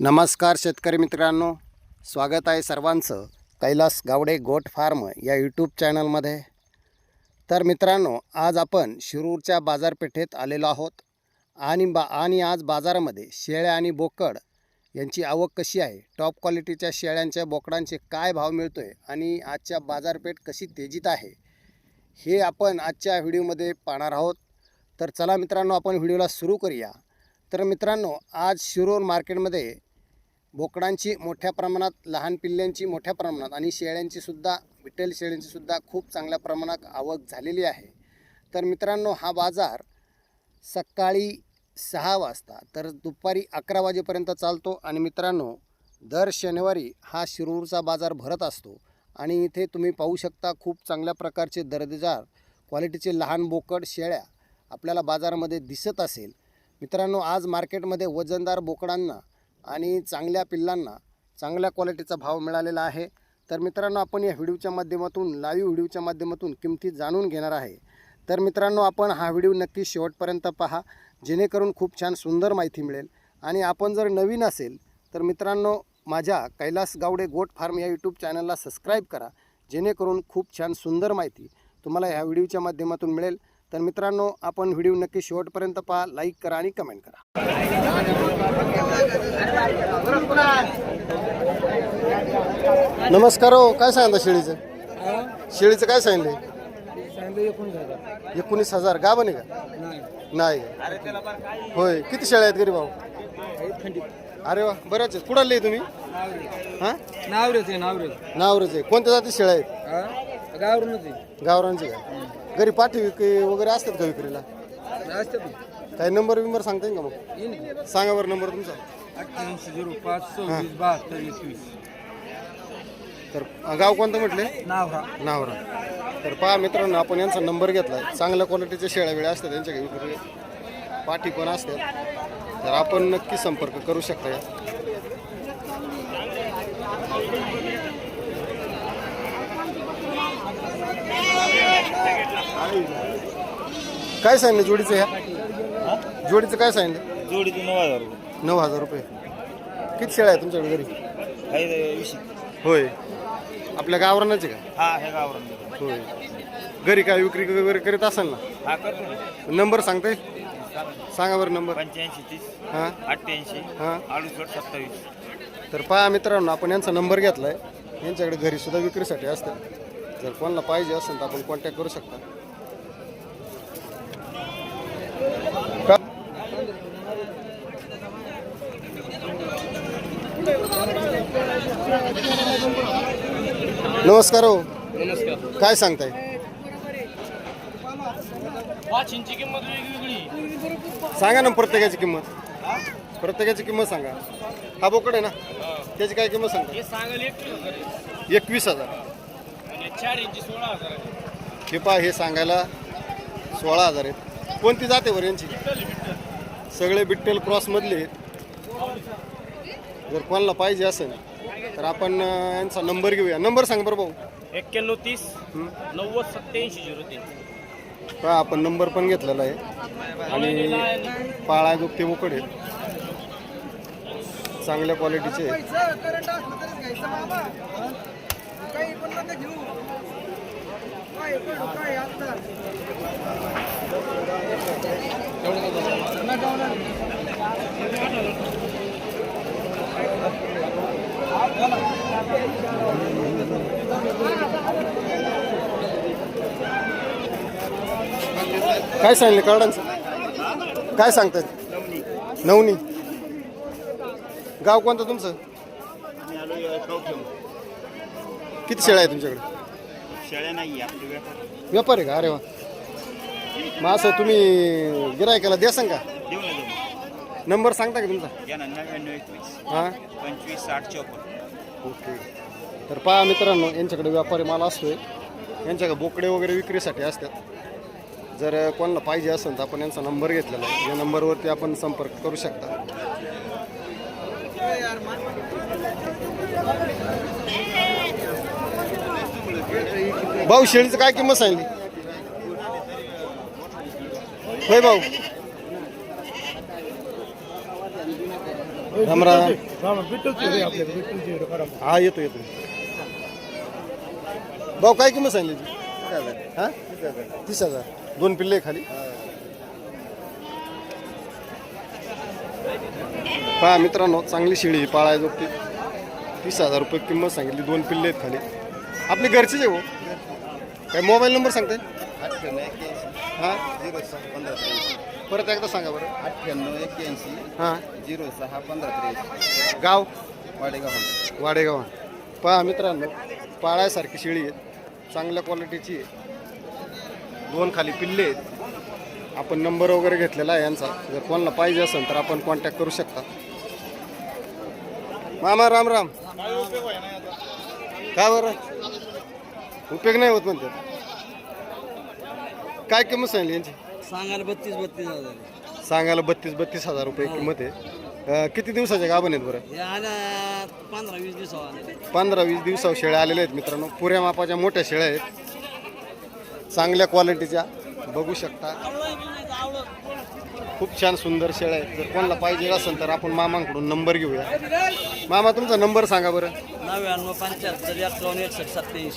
नमस्कार शेतकरी मित्रांनो, स्वागत आहे सर्वांचं कैलास गावडे गोट फार्म या यूट्यूब चॅनलमध्ये। तर मित्रांनो, आज आपण शिरूरच्या बाजारपेठेत आलेलो आहोत आणि आज बाजारामध्ये शेळ्या आणि बोकड यांची आवक कशी आहे, टॉप क्वालिटीच्या शेळ्यांच्या बोकडांचे काय भाव मिळतोय आणि आजच्या बाजारपेठ कशी तेजीत आहे हे आपण आजच्या व्हिडिओमध्ये पाहणार आहोत। तर चला मित्रांनो, आपण व्हिडिओला सुरू करूया। तर मित्रांनो, आज शिरूर मार्केटमध्ये बोकडांची मोठ्या प्रमाणात, लहान पिल्ल्यांची मोठ्या प्रमाणात आणि शेळ्यांची विठ्ठल शेळ्यांची खूप चांगल्या प्रमाणात आवक झालेली आहे। तर मित्रांनो, हा बाजार सकाळी 6 वाजता तर दुपारी 11 वाजेपर्यंत चालतो आणि मित्रांनो, दर शनिवारी हा शिरूरचा बाजार भरत असतो आणि इथे तुम्ही पाहू शकता खूप चांगल्या प्रकारचे दर्जेदार क्वालिटीचे लहान बोकड शेळ्या आपल्याला बाजारामध्ये दिसत असेल। मित्रांनो, आज मार्केटमध्ये वजनदार बोकडांना आणि चांगल्या पिल्लांना चांगल्या क्वालिटीचा भाव मिळालेला आहे। तर मित्रांनो, आपण या व्हिडिओच्या माध्यमातून, लाईव्ह व्हिडिओच्या माध्यमातून किमती जाणून घेणार आहे। तर मित्रांनो, आपण हा व्हिडिओ नक्की शेवटपर्यंत पहा, जेणेकरून खूप छान सुंदर माहिती मिळेल। आणि आपण जर नवीन असेल तर मित्रांनो, माझ्या कैलास गावडे गोट फार्म या यूट्यूब चॅनलला सबस्क्राईब करा, जेणेकरून खूप छान सुंदर माहिती तुम्हाला ह्या व्हिडिओच्या माध्यमातून मिळेल। तर मित्रांनो, आपण व्हिडिओ नक्की शेवटपर्यंत पहा, लाईक करा आणि कमेंट करा। नमस्कार हो, काय सांगितलं शेळीचं? शेळीचं काय सांगितलं? 19,000 गाभण आहे का? नाही होय। किती शेळ्या आहेत गरीब भाऊ? अरे वा, बऱ्याच आहेत। कुठं आले तुम्ही? हां, नावरेच आहे। कोणत्या जाती शेळ्या आहेत? गावरांची का? घरी पाठी वगैरे असतात का विक्रीला? काही नंबर बिंबर सांगता येईल का? मग सांगा बरं नंबर तुमचा। 8805267221। तर गाव कोणतं म्हटले? नावरा। तर पहा मित्रांनो, आपण यांचा नंबर घेतला। चांगल्या क्वालिटीच्या शेळ्या वेळा असतात त्यांच्या विक्री, पाठी पण असतात, तर आपण नक्की संपर्क करू शकता। काय सांगितलं जोडीचं? ह्या जोडीचं काय सांगितलं? जोडीचे 9,000 रुपये। 9,000 रुपये। किती शेळ्या आहे तुमच्याकडे घरी? होय, आपल्या गावरानाचे का? हा, हे गावरान होय। घरी काय विक्री वगैरे करीत असाल ना? हा, करतो। नंबर सांगताय? सांगा बरं नंबर। 8530 हां 88 हां 2827। तर पहा मित्रांनो, आपण यांचा नंबर घेतला आहे। यांच्याकडे घरी सुद्धा विक्रीसाठी असतं, जर कोणाला पाहिजे असेल तर आपण कॉन्टॅक्ट करू शकता। नमस्कार हो, नमस्कार। काय सांगताय? 5 इंची किंमत वेगवेगळी सांगा ना प्रत्येकाची किंमत, प्रत्येकाची किंमत सांगा। हा बोकड आहे ना, त्याची काय किंमत सांगा? हे सांगाल 21,000 21,000 आणि 4 इंची 16,000 हे पहा, हे सांगायला 16,000 आहेत। कोणती जाते बरं यांची? सगळे बिट्टेल क्रॉसमधले आहेत। जर कोणाला पाहिजे असेल तर आपण यांचा नंबर घेऊया। नंबर सांग बरं भाऊ। 9130 90 8703। पहा, आपण नंबर पण घेतलेला आहे आणि पाळा गुप्ते बोकड आहेत, चांगल्या क्वालिटीचे आहेत। काय सांगितलं कार्डांचं? काय सांगतात? नवनी। गाव कोणतं तुमचं? किती शेळ्या आहे तुमच्याकडे? शेळ्या नाही, व्यापार आहे का? अरे वा। मग असं तुम्ही गिरायकाला द्या सांग का? देऊ ना। नंबर सांगता का तुमचा? 9921 हां 25 6054। ओके। तर पहा मित्रांनो, यांच्याकडे व्यापारी माल असतोय, यांच्याकडे बोकडे वगैरे विक्रीसाठी असतात। जर कोणाला पाहिजे असेल तर आपण यांचा नंबर घेतलेला आहे, या नंबरवरती आपण संपर्क करू शकता। भाऊ, शेळीचं काय किंमत सांगली? होय भाऊ, रामराम आपल्याकडे हा येतो येतो भाऊ काय किंमत सांगितली हा 30,000 दोन पिल्ले खाली पहा मित्रांनो चांगली शेळी पाळाय जोगती 30,000 रुपये किंमत सांगितली दोन पिल्ले आहेत खाली आपली घरचीच आहे हो काय मोबाईल नंबर सांगताय 98 हां 06 परत एकदा सांगा बरं 88 हां 06 15 गाव वाडेगाव वाडेगाव पहा मित्रांनो पाळायसारखी शेळी आहे चांगल्या क्वालिटीची आहे दोन खाली पिल्ले आहेत आपण नंबर वगैरे घेतलेला आहे यांचा जर कोणाला पाहिजे असेल तर आपण कॉन्टॅक्ट करू शकता मामा राम राम काय बरं उपयोग नाही होत म्हणतात काय किंमत सांगली यांची सांगायला 32,000 सांगायला 32,000 रुपये किंमत आहे किती दिवसाच्या गाभण आहेत बरं हे आल्या 15-20 दिवसावर 15-20 दिवसावर शेळ्या आलेल्या आहेत मित्रांनो पुऱ्या मापाच्या मोठ्या शेळ्या आहेत चांगल्या क्वालिटीच्या बघू शकता खूप छान सुंदर शेळ्या आहेत जर कोणाला पाहिजे असेल तर आपण मामांकडून नंबर घेऊया मामा तुमचा नंबर सांगा बरं 99-75-81-87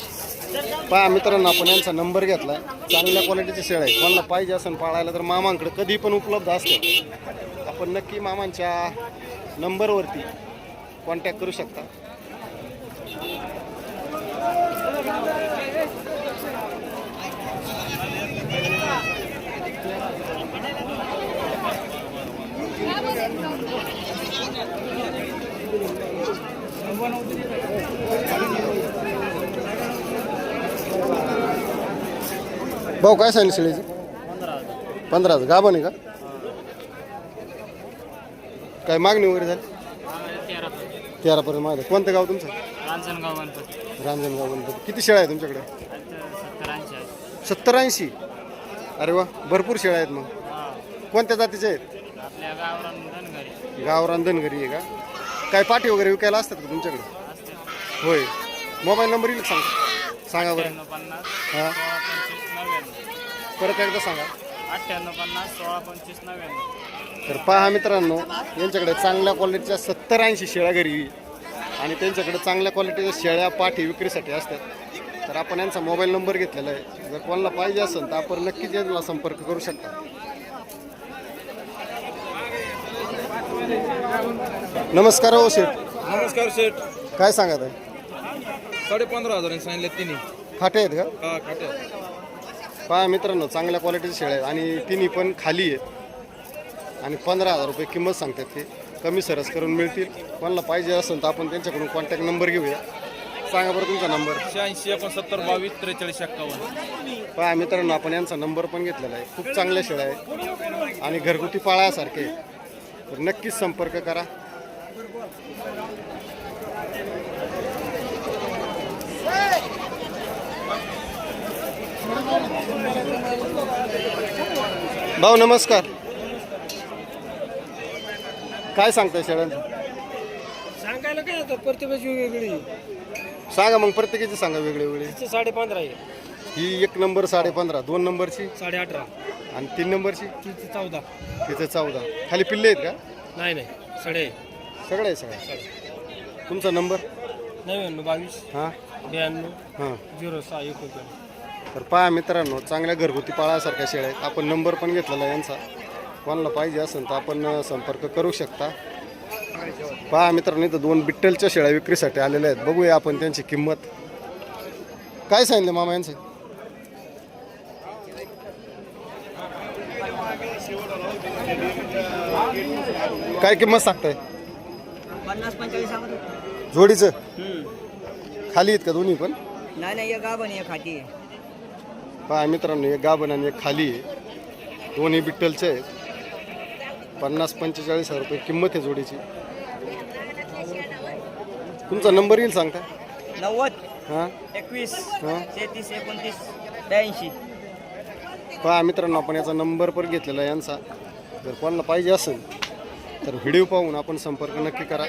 पहा मित्रांनो आपण यांचा नंबर घेतला चांगल्या क्वालिटीची शेळ्या आहे कोणाला पाहिजे असेल पाळायला तर मामांकडे कधी पण उपलब्ध असतं आपण नक्की मामांच्या नंबरवरती कॉन्टॅक्ट करू शकता भाऊ काय सांगितलं शेळीची 15,000 गाभण आहे का काय मागणी वगैरे झाली 13 पर्यंत मागणी कोणतं गाव तुमचं रांजणगाव गणपती किती शेळ्या आहे तुमच्याकडे 70-80 अरे वा भरपूर शेळ्या आहेत मग कोणत्या जातीच्या आहेत गावरान धनगरी आहे का काय पाठी वगैरे विकायला असतात का तुमच्याकडे होय मोबाईल नंबर येईल सांगा बरं हां परत एकदा सांगा 98-50-16-25-99 तर पहा मित्रांनो यांच्याकडे चांगल्या क्वालिटीच्या 70-80 शेळ्या घरी आणि त्यांच्याकडे चांगल्या क्वालिटीच्या शेळ्या पाठी विक्रीसाठी असतात तर आपण यांचा मोबाईल नंबर घेतलेला आहे जर कोणाला पाहिजे असेल तर आपण नक्कीच यांना संपर्क करू शकता नमस्कार हो शेठ नमस्कार शेठ काय सांगत आहे 15,500 सांगितले तिन्ही खाटे आहेत का हा खाटे पहा मित्रांनो चांगल्या क्वालिटीच्या शेळ्या आहेत आणि तिन्ही पण खाली आहेत आणि 15,000 रुपये किंमत सांगतात ते कमी सरस करून मिळतील कोणाला पाहिजे असेल तर आपण त्यांच्याकडून कॉन्टॅक्ट नंबर घेऊया सांगा बरं तुमचा नंबर 86-69-22-43-51 पहा मित्रांनो आपण यांचा नंबर पण घेतलेला आहे खूप चांगल्या शेळ्या आहेत आणि घरगुती पाळासारखे तर नक्कीच संपर्क करा भाऊ नमस्कार काय सांगताय शेळ्यांचं सांगायला काय आता प्रत्येकाची वेगळी सांगा मग प्रत्येकाची सांगा वेगळे वेगळे 15.5 आहे ही 1 नंबर 15.5 2 नंबरची 18.5 आणि 3 नंबरची 14 तिथे 14 खाली पिल्ले आहेत का नाही साडे सगळे आहे सगळ्या तुमचा नंबर 99-22 हां 92 हां 06 19 तर पहा मित्रांनो चांगल्या घरगुती पाळासारख्या शेळ्या आहेत आपण नंबर पण घेतलेला आहे यांचा कोणाला पाहिजे असेल तर आपण संपर्क करू शकता पहा मित्रांनो इथं 2 बिट्टलच्या शेळ्या विक्रीसाठी आलेल्या आहेत बघूया आपण त्यांची किंमत काय सांगितलं मामा यांचं काय किंमत सांगताय 50-45 जोडीचं खाली आहेत का दोन्ही पण नाही गाभण आहे खाटी पहा मित्रांनो एक गाभण आणि एक खाली आहे दोन्ही बिट्टलचे आहेत 50-45 रुपये किंमत आहे जोडीची तुमचा नंबर येईल सांगता 90 हां 21 हां 33 29 82 पहा मित्रांनो आपण याचा नंबर पण घेतलेला आहे यांचा जर कोणाला पाहिजे असेल तर व्हिडिओ पाहून आपण संपर्क नक्की करा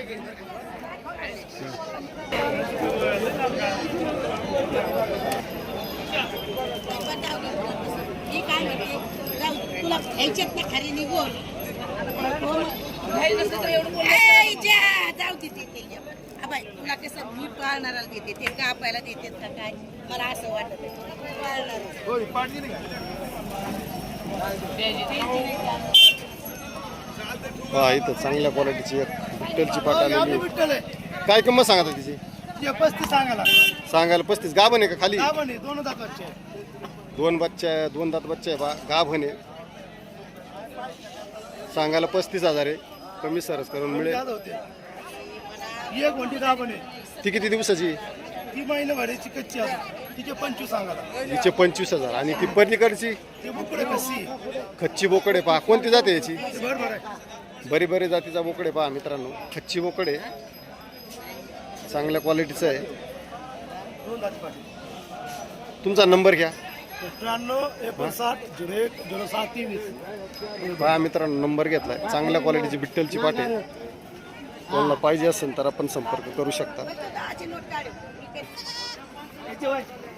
तुला ह्याच्यात खरी निघून जाऊ देते ते अबाई तुला कसं मी पाळणाराला देते ते कापायला देते का काय मला असं वाटत हा इथं चांगल्या क्वालिटीची एक बिट्टलची पाट आलेली आहे. काय किंमत सांगा तिची? 35 सांगायला सांगायला 35. गाभण आहे का खाली? गाभण आहे, दोन दाताचे. दोन दात बच्चे आहे बा, गाभण आहे. सांगायला 35,000 आहे. कमी सरस करून मिळेल. दात होते. एक घंटी गाभण आहे. ती किती दिवसाची? ती महिना भरायची कच्ची आहे. तिचे 25 सांगायला. हिचे 25,000. आणि ती पलीकडची ते बुकडे कशी खच्ची बोकडे पहा. कोणती जाते याची? ते बरोबर आहे. बरी जातीचा बोकडे पहा मित्रांनो. खच्ची बोकडे चांगल्या क्वालिटीचं आहे. दोन दात पाठी. तुमचा नंबर घ्या. 93 59 01 07 23. पहा मित्रांनो नंबर घेतलाय. चांगल्या क्वालिटीची बिट्टलची पाट आहे. कोणाला पाहिजे असेल तर आपण संपर्क करू शकता.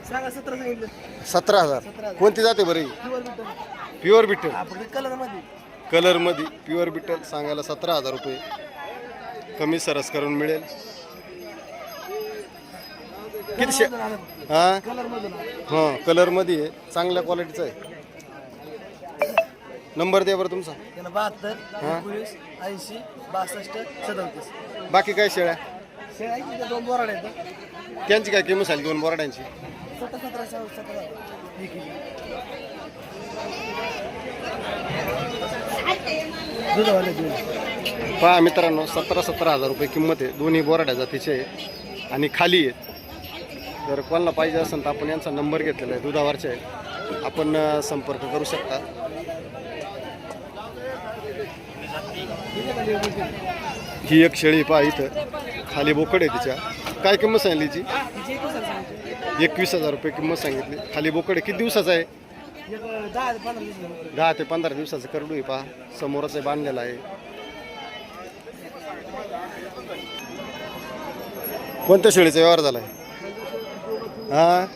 सांगा 17 सांगितलं. 17,000. कोणती जाते बरी? प्युअर बिट्टल. कलर मध्ये कलरमध्ये प्युअर बिट्टल. सांगायला 17,000 रुपये. कमी सरस करून मिळेल. किती हां हां कलरमध्ये आहे. चांगल्या क्वालिटीचं आहे. नंबर द्या बरं तुमचा. 72 हां 19 80 62 37. बाकी काय शेळ्या? शेळ्याची दोन बोराड आहेत. त्यांची काय किंमत झाली दोन बोराड्यांची? 17 दूधवाले दूध. पहा मित्रांनो 17,000 रुपये किंमत आहे. दोन्ही बोराड्या जातीचे आहे आणि खाली आहेत. जर कोणाला पाहिजे असेल तर आपण यांचा नंबर घेतलेला आहे. दुधावरचे आहे. आपण संपर्क करू शकता. ही एक शेळी पहा इथं खाली बोकड आहे तिच्या. काय किंमत सांगितली हिची? 21,000 रुपये किंमत सांगितली. खाली बोकड आहे. किती दिवसाचा आहे? 10 ते 15 दिवसाचं करडू आहे पहा. समोरच आहे बांधलेला आहे. कोणत्या शेळीचा व्यवहार झालाय? हां